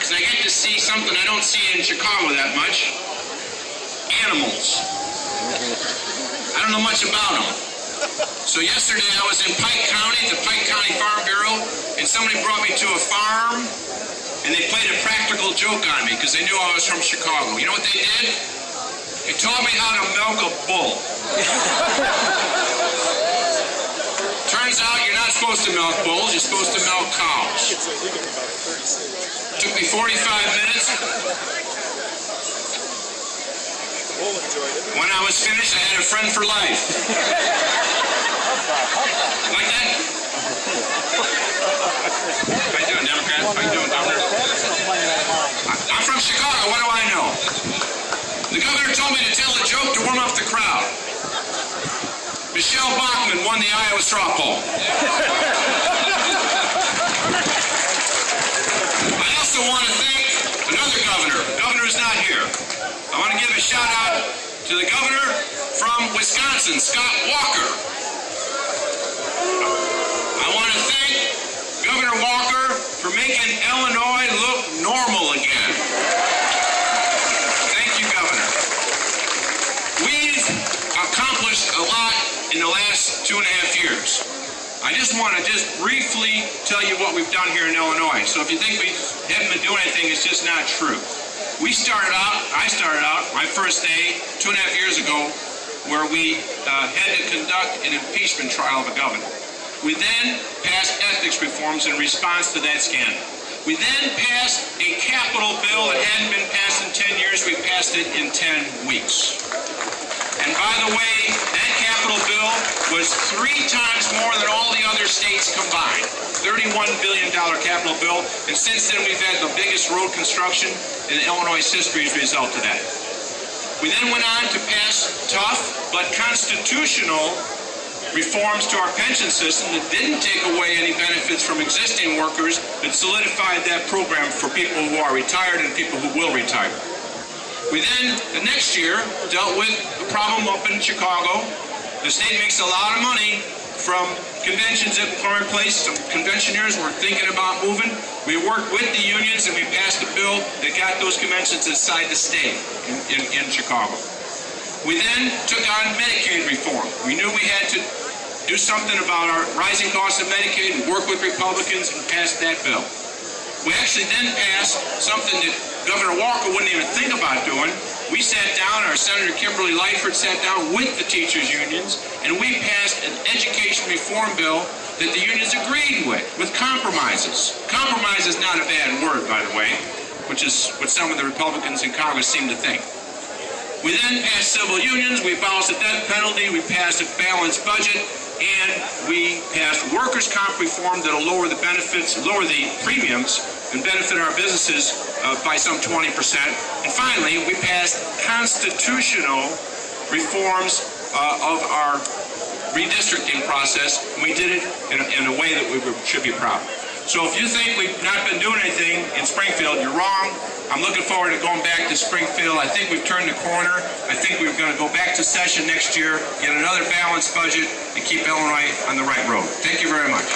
is I get to see something I don't see in Chicago that much. Animals. I don't know much about them. So yesterday I was in Pike County, the Pike County Farm Bureau, and somebody brought me to a farm, and they played a practical joke on me because they knew I was from Chicago. You know what they did? They taught me how to milk a bull. Turns out you're not supposed to milk bulls, you're supposed to milk cows. Took me 45 minutes. When I was finished, I had a friend for life. Like that? How you doing, Democrat? How you doing, Governor? I'm from Chicago. What do I know? The governor told me to tell a joke to warm up the crowd. Michelle Bachmann won the Iowa straw poll. I also want to thank another governor. The governor is not here. I want to give a shout out to the governor from Wisconsin, Scott Walker. I want to thank Governor Walker for making Illinois look normal again. Thank you, Governor. We've accomplished a lot in the last 2.5 years. I just want to briefly tell you what we've done here in Illinois. So if you think we haven't been doing anything, it's just not true. I started out my first day 2.5 years ago where we had to conduct an impeachment trial of a governor. We then passed ethics reforms in response to that scandal. We then passed a capital bill that hadn't been passed in 10 years. We passed it in 10 weeks. And by the way, that capital bill was 3 times more than all the other states combined. $31 billion capital bill. And since then, we've had the biggest road construction in Illinois' history as a result of that. We then went on to pass tough but constitutional reforms to our pension system that didn't take away any benefits from existing workers, but solidified that program for people who are retired and people who will retire. We then, the next year, dealt with the problem up in Chicago. The state makes a lot of money from conventions that are in place. Some conventioners were thinking about moving. We worked with the unions and we passed a bill that got those conventions inside the state in Chicago. We then took on Medicaid reform. We knew we had to do something about our rising cost of Medicaid and work with Republicans and passed that bill. We actually then passed something that Governor Walker wouldn't even think about doing. We sat down, our Senator Kimberly Lightford sat down with the teachers' unions, and we passed an education reform bill that the unions agreed with compromises. Compromise is not a bad word, by the way, which is what some of the Republicans in Congress seem to think. We then passed civil unions, we abolished the death penalty, we passed a balanced budget, and we passed workers' comp reform that'll lower the benefits, lower the premiums, and benefit our businesses by some 20%. And finally, we passed constitutional reforms of our redistricting process, and we did it in a way that we should be proud of. So if you think we've not been doing anything in Springfield, you're wrong. I'm looking forward to going back to Springfield. I think we've turned the corner. I think we're going to go back to session next year, get another balanced budget, and keep Illinois on the right road. Thank you very much.